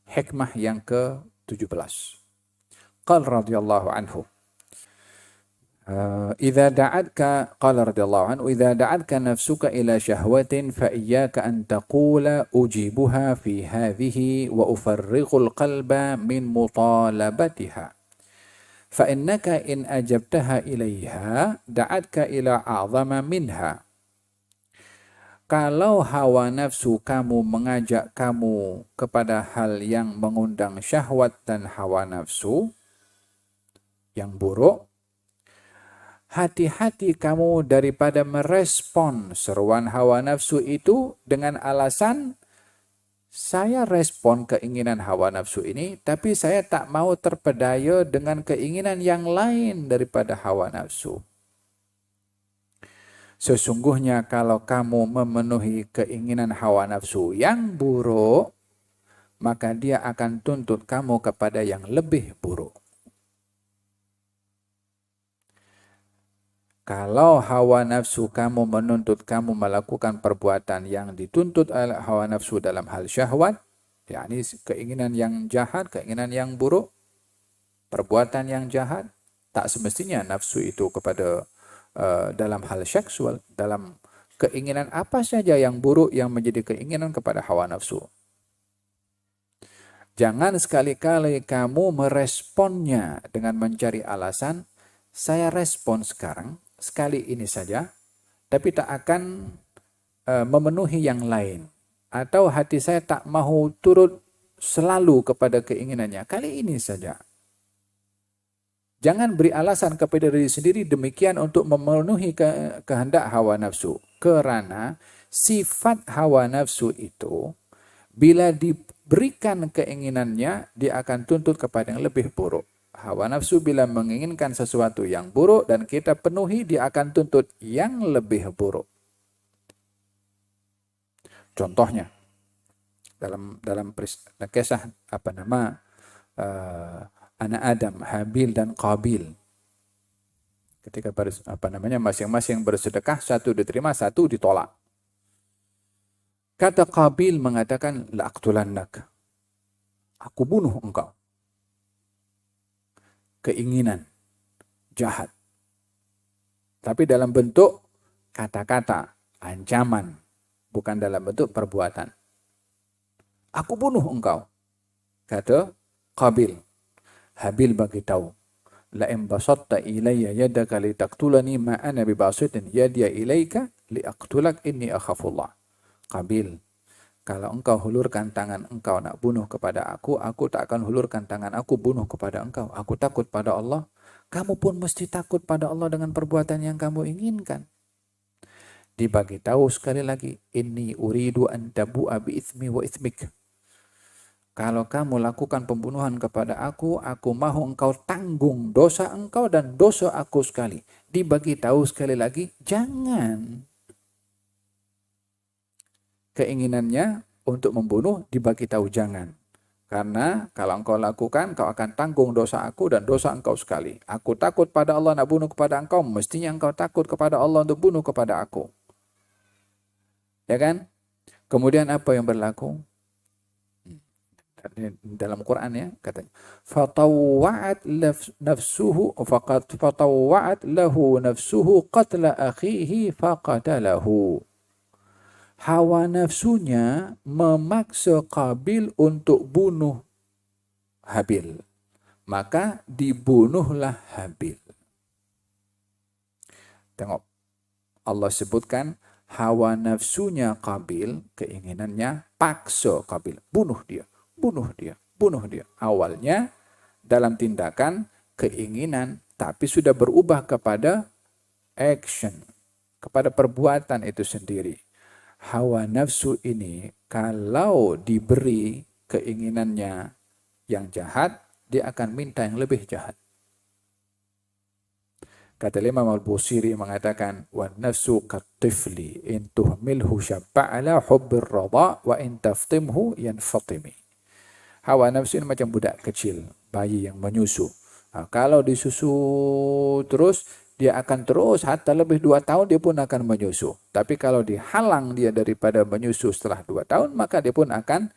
hikmah yang ke-17. Qala radhiyallahu anhu. إذا دعتك قال رضي الله عنه إذا دعتك نفسك إلى شهوة فإياك أن تقول أجيبها في هذه وأفرغ القلب من مطالبتها فإنك إن أجبتها إليها دعتك إلى أعظم منها. Kalau hawa nafsu kamu mengajak kamu kepada hal yang mengundang syahwat dan hawa nafsu yang buruk, hati-hati kamu daripada merespon seruan hawa nafsu itu dengan alasan saya respon keinginan hawa nafsu ini, tapi saya tak mau terpedaya dengan keinginan yang lain daripada hawa nafsu. Sesungguhnya kalau kamu memenuhi keinginan hawa nafsu yang buruk, maka dia akan tuntut kamu kepada yang lebih buruk. Kalau hawa nafsu kamu menuntut kamu melakukan perbuatan yang dituntut oleh hawa nafsu dalam hal syahwat, yakni keinginan yang jahat, keinginan yang buruk, perbuatan yang jahat, tak semestinya nafsu itu kepada dalam hal seksual, dalam keinginan apa saja yang buruk yang menjadi keinginan kepada hawa nafsu. Jangan sekali-kali kamu meresponnya dengan mencari alasan, saya respon sekarang, sekali ini saja, tapi tak akan memenuhi yang lain. Atau hati saya tak mau turut selalu kepada keinginannya, kali ini saja. Jangan beri alasan kepada diri sendiri demikian untuk memenuhi kehendak hawa nafsu. Kerana sifat hawa nafsu itu, bila diberikan keinginannya, dia akan tuntut kepada yang lebih buruk. Hawa nafsu bila menginginkan sesuatu yang buruk dan kita penuhi, dia akan tuntut yang lebih buruk. Contohnya, dalam kisah anak Adam, Habil dan Qabil. Ketika masing-masing bersedekah, satu diterima, satu ditolak. Kata Qabil mengatakan, la'aqtulannak. Aku bunuh engkau. Keinginan jahat. Tapi dalam bentuk kata-kata, ancaman, bukan dalam bentuk perbuatan. Aku bunuh engkau. Kata Qabil. Habil bagi tahu, la in basatta ilayya yadaka litaqtulani ma ana bibasitin yadiya ilayka liaqtulak inni akhafullah. Qabil, kalau engkau hulurkan tangan engkau nak bunuh kepada aku tak akan hulurkan tangan aku bunuh kepada engkau. Aku takut pada Allah. Kamu pun mesti takut pada Allah dengan perbuatan yang kamu inginkan. Dibagi tahu sekali lagi, inni uridu an tabu'a bi itsmi wa itsmik. Kalau kamu lakukan pembunuhan kepada aku mahu engkau tanggung dosa engkau dan dosa aku sekali. Dibagi tahu sekali lagi, jangan. Keinginannya untuk membunuh dibagi tahu jangan. Karena kalau engkau lakukan, kau akan tanggung dosa aku dan dosa engkau sekali. Aku takut pada Allah nak bunuh kepada engkau, mestinya engkau takut kepada Allah untuk bunuh kepada aku. Ya kan? Kemudian apa yang berlaku? Dalam Quran ya katanya fatawwa'at lahu nafsuhu qatla akhihi faqatalahu. Hawa nafsunya memaksa Qabil untuk bunuh Habil, maka dibunuhlah Habil. Tengok, Allah sebutkan hawa nafsunya Qabil, keinginannya paksa Qabil, bunuh dia. Awalnya dalam tindakan keinginan, tapi sudah berubah kepada action, kepada perbuatan itu sendiri. Hawa nafsu ini kalau diberi keinginannya yang jahat, dia akan minta yang lebih jahat. Kata Imam Al-Busiri mengatakan, wa nafsu katifli in tuhmilhu syabba'ala hubbir radha wa in taftimhu yanfatimi. Hawa nafsu ini macam budak kecil, bayi yang menyusu. Kalau disusu terus, dia akan terus, hatta lebih 2 tahun dia pun akan menyusu. Tapi kalau dihalang dia daripada menyusu setelah 2 tahun, maka dia pun akan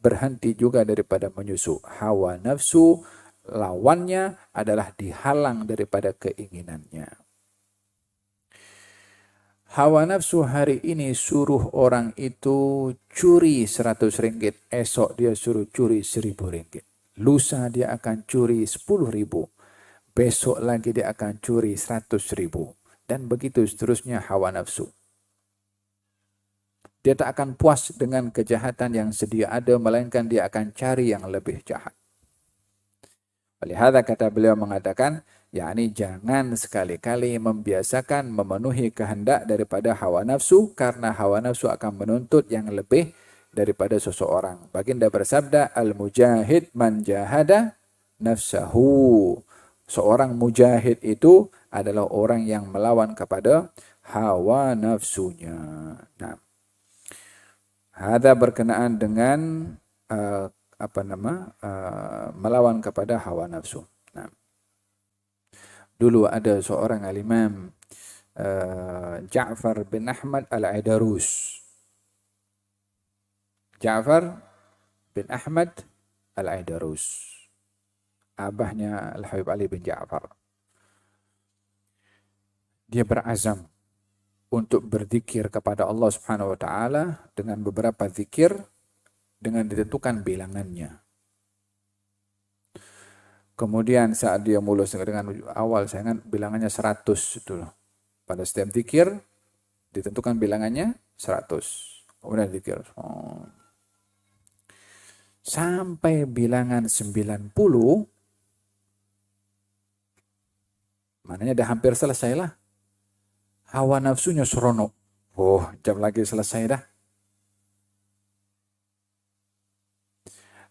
berhenti juga daripada menyusu. Hawa nafsu lawannya adalah dihalang daripada keinginannya. Hawa nafsu hari ini suruh orang itu curi 100 ringgit, esok dia suruh curi 1000 ringgit. Lusa dia akan curi 10.000, besok lagi dia akan curi 100.000. Dan begitu seterusnya hawa nafsu. Dia tak akan puas dengan kejahatan yang sedia ada, melainkan dia akan cari yang lebih jahat. Oleh hal kata beliau mengatakan, yakni jangan sekali-kali membiasakan memenuhi kehendak daripada hawa nafsu, karena hawa nafsu akan menuntut yang lebih daripada seseorang. Baginda bersabda, al-mujahid man jahada nafsahu. Seorang mujahid itu adalah orang yang melawan kepada hawa nafsunya. Nah, hadza berkenaan dengan melawan kepada hawa nafsu. Nah, dulu ada seorang al-Imam Ja'far bin Ahmad al-Aidarus. Ja'far bin Ahmad al-Aidarus. Abahnya Al-Habib Ali bin Ja'far. Dia berazam untuk berzikir kepada Allah Subhanahu wa taala dengan beberapa zikir dengan ditentukan bilangannya. Kemudian saat dia mulai dengan awal saya ingat bilangannya 100 itu loh. Pada setiap zikir ditentukan bilangannya 100. Kemudian zikir. Sampai bilangan 90, maknanya dah hampir selesai lah. Hawa nafsunya seronok. Oh, jam lagi selesai dah.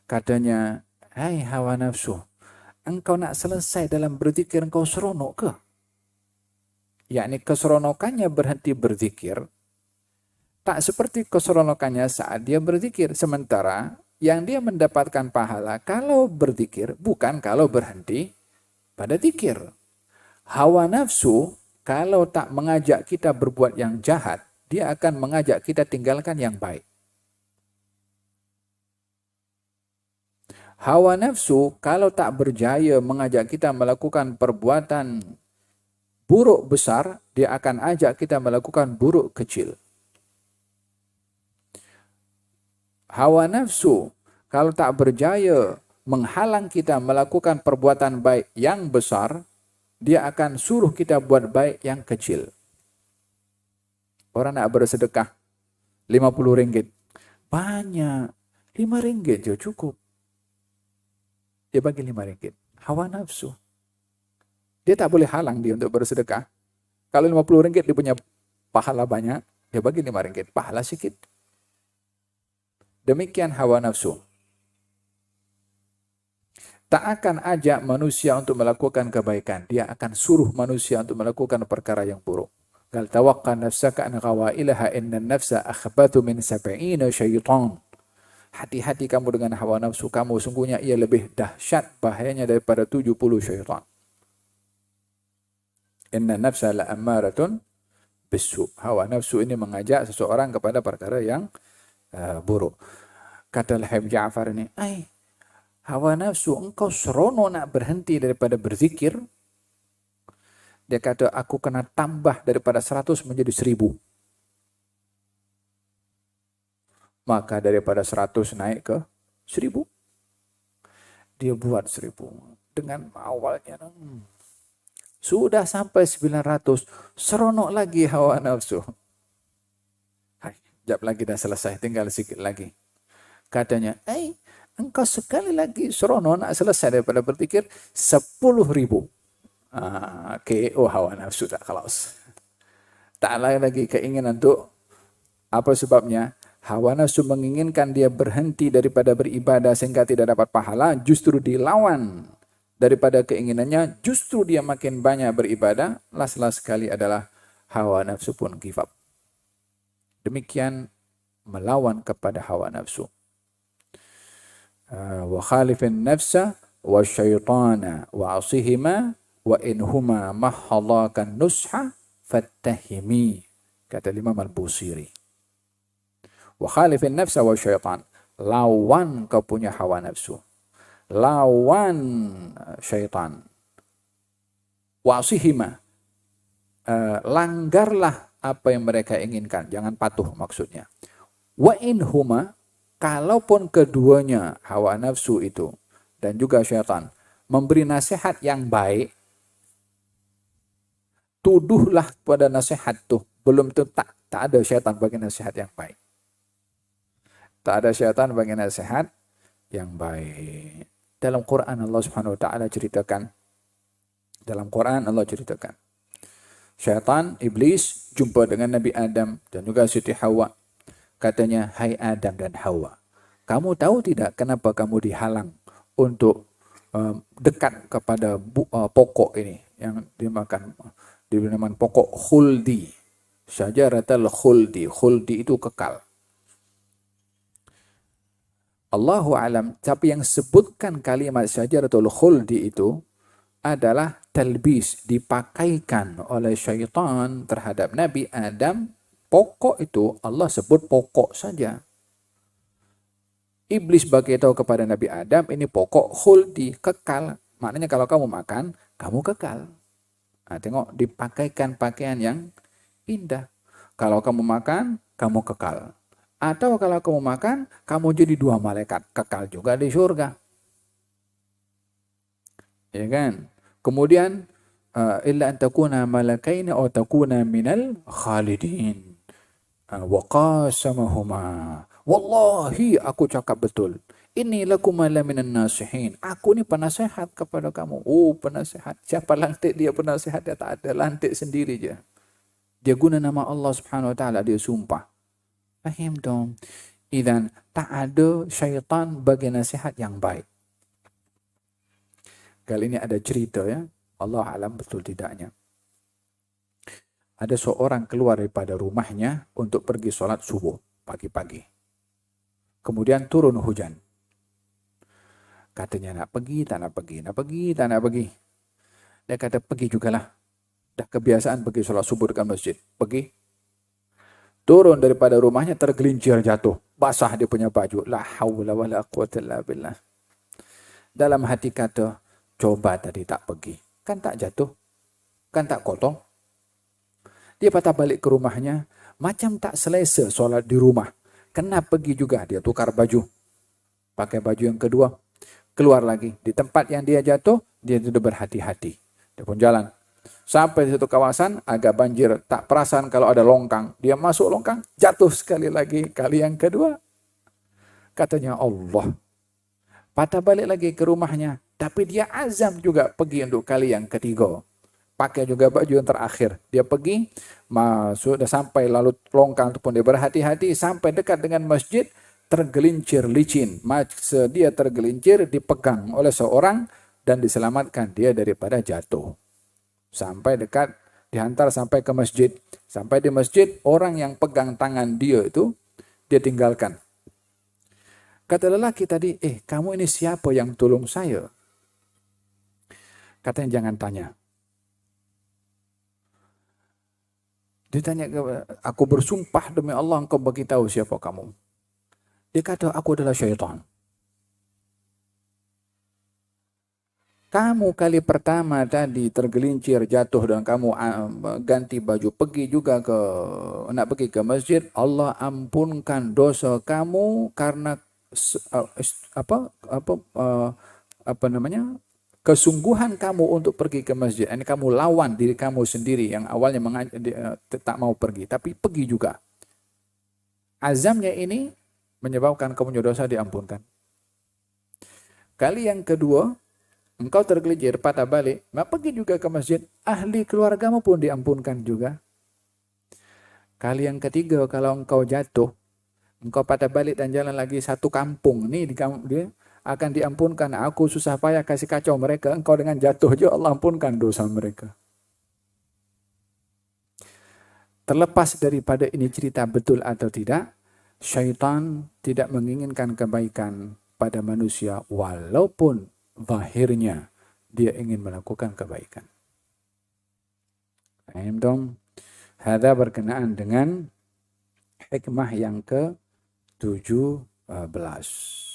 Katanya, hai hawa nafsu, engkau nak selesai dalam berzikir, engkau seronok ke? Yakni keseronokannya berhenti berzikir, tak seperti keseronokannya saat dia berzikir. Sementara yang dia mendapatkan pahala kalau berzikir, bukan kalau berhenti pada zikir. Hawa nafsu, kalau tak mengajak kita berbuat yang jahat, dia akan mengajak kita tinggalkan yang baik. Hawa nafsu kalau tak berjaya mengajak kita melakukan perbuatan buruk besar, dia akan ajak kita melakukan buruk kecil. Hawa nafsu kalau tak berjaya menghalang kita melakukan perbuatan baik yang besar, dia akan suruh kita buat baik yang kecil. Orang nak bersedekah 50 ringgit. Banyak. 5 ringgit je cukup. Dia bagi 5 ringgit. Hawa nafsu. Dia tak boleh halang dia untuk bersedekah. Kalau 50 ringgit dia punya pahala banyak, dia bagi 5 ringgit. Pahala sikit. Demikian hawa nafsu. Tak akan ajak manusia untuk melakukan kebaikan. Dia akan suruh manusia untuk melakukan perkara yang buruk. Qal tawaqqa nafsaka an ghawailaha inna nafsa akhbatu min 70 syaitan. Hati-hati kamu dengan hawa nafsu kamu, sungguhnya ia lebih dahsyat bahayanya daripada 70 syaitan. Inna nafsa la ammaratun bisu. Hawa nafsu ini mengajak seseorang kepada perkara yang buruk. Kata Al-Habib Ja'far ini, hawa nafsu, engkau seronok nak berhenti daripada berzikir. Dia kata, aku kena tambah daripada 100 menjadi 1000. Maka daripada 100 naik ke 1000. Dia buat 1000. Dengan awalnya. Sudah sampai 900. Seronok lagi hawa nafsu. Hai, jap lagi dah selesai. Tinggal sikit lagi. Katanya, engkau sekali lagi seronok nak selesai daripada berzikir 10.000. KO hawa nafsu tak khalas. Tak lagi keinginan untuk apa sebabnya? Hawa nafsu menginginkan dia berhenti daripada beribadah sehingga tidak dapat pahala, justru dilawan daripada keinginannya, justru dia makin banyak beribadah, last sekali adalah hawa nafsu pun give up. Demikian melawan kepada hawa nafsu. Wa khalifin nafsa wa syaitana wa asihima wa inhuma mahalakan nusha fattahimi. Kata Imam Al-Busiri. Wa khalifin nafsa wa syaitan. lawan kau punya hawa nafsu, lawan syaitan. Wasihima, langgarlah apa yang mereka inginkan, jangan patuh maksudnya. Wa in huma, kalaupun keduanya hawa nafsu itu dan juga syaitan memberi nasihat yang baik, tuduhlah pada nasihat tuh, belum tentu tak ada syaitan bagi nasihat yang baik. Tak ada syaitan bagi nasihat yang baik. Dalam Quran Allah Subhanahu wa taala ceritakan, syaitan, iblis jumpa dengan Nabi Adam dan juga Siti Hawa. Katanya, hai Adam dan Hawa, kamu tahu tidak kenapa kamu dihalang untuk dekat kepada pokok ini yang dimakan, dinamakan pokok khuldi. Syajaratul khuldi. Khuldi itu kekal. Allahu alam, tapi yang sebutkan kalimat syajaratul khuldi itu adalah talbis, dipakaikan oleh syaitan terhadap Nabi Adam. Pokok itu Allah sebut pokok saja. Iblis bagi tahu kepada Nabi Adam, ini pokok khuldi, kekal. Maknanya kalau kamu makan, kamu kekal. Nah, tengok, dipakaikan pakaian yang indah. Kalau kamu makan, kamu kekal. Atau kalau kamu makan, kamu jadi dua malaikat, kekal juga di surga. Ya kan? Kemudian, illa an takuna malakaini aw takuna minal khalidin. Wa qasamahuma, wallahi aku cakap betul, inni lakum minan nasihin, aku ni penasehat kepada kamu. Oh, penasehat. Siapa lantik dia penasehat? Dia tak ada, lantik sendiri je. Dia guna nama Allah Subhanahu wa taala, dia sumpah. Faham dong? Idzan tak ada syaitan bagi nasihat yang baik. Kali ini ada cerita ya, Allah alam betul tidaknya. Ada seorang keluar daripada rumahnya untuk pergi sholat subuh pagi-pagi. Kemudian turun hujan. Katanya nak pergi, tak nak pergi, nak pergi, tak nak pergi. Dia kata pergi jugalah. Dah kebiasaan pergi sholat subuh dekat masjid. Pergi. Turun daripada rumahnya, tergelincir jatuh. Basah dia punya baju. La hawla wa la quwwata illa billah. Dalam hati kata, coba tadi tak pergi. Kan tak jatuh. Kan tak kotor. Dia patah balik ke rumahnya, macam tak selesa solat di rumah. Kena pergi juga, dia tukar baju. Pakai baju yang kedua, keluar lagi. Di tempat yang dia jatuh, dia sudah berhati-hati. Dia pun jalan. Sampai di satu kawasan, agak banjir. Tak perasan kalau ada longkang. Dia masuk longkang, jatuh sekali lagi. Kali yang kedua, katanya Allah. Patah balik lagi ke rumahnya. Tapi dia azam juga pergi untuk kali yang ketiga. Pakai juga baju yang terakhir. Dia pergi, masuk, dah sampai lalu longkang itu pun dia berhati-hati. Sampai dekat dengan masjid, tergelincir licin. Masa dia tergelincir, dipegang oleh seorang dan diselamatkan dia daripada jatuh. Sampai dekat, dihantar sampai ke masjid. Sampai di masjid, orang yang pegang tangan dia itu, dia tinggalkan. Kata lelaki tadi, kamu ini siapa yang tolong saya? Katanya jangan tanya. Dia tanya, aku bersumpah demi Allah engkau bagi tahu siapa kamu. Dia kata, aku adalah syaitan. Kamu kali pertama tadi tergelincir jatuh dan kamu ganti baju pergi juga nak pergi ke masjid, Allah ampunkan dosa kamu karena kesungguhan kamu untuk pergi ke masjid. Ini kamu lawan diri kamu sendiri yang awalnya tak mau pergi, tapi pergi juga. Azamnya ini menyebabkan kamu punya dosa diampunkan. Kali yang kedua, engkau tergelincir, patah balik, pergi juga ke masjid, ahli keluargamu pun diampunkan juga. Kali yang ketiga, kalau engkau jatuh, engkau patah balik dan jalan lagi satu kampung, nih dia akan diampunkan. Aku susah payah kasih kacau mereka, engkau dengan jatuh aja Allah ampunkan dosa mereka. Terlepas daripada ini cerita betul atau tidak, syaitan tidak menginginkan kebaikan pada manusia walaupun zahirnya dia ingin melakukan kebaikan. Paham dong? Hadza berkenaan dengan hikmah yang ke-7 belas.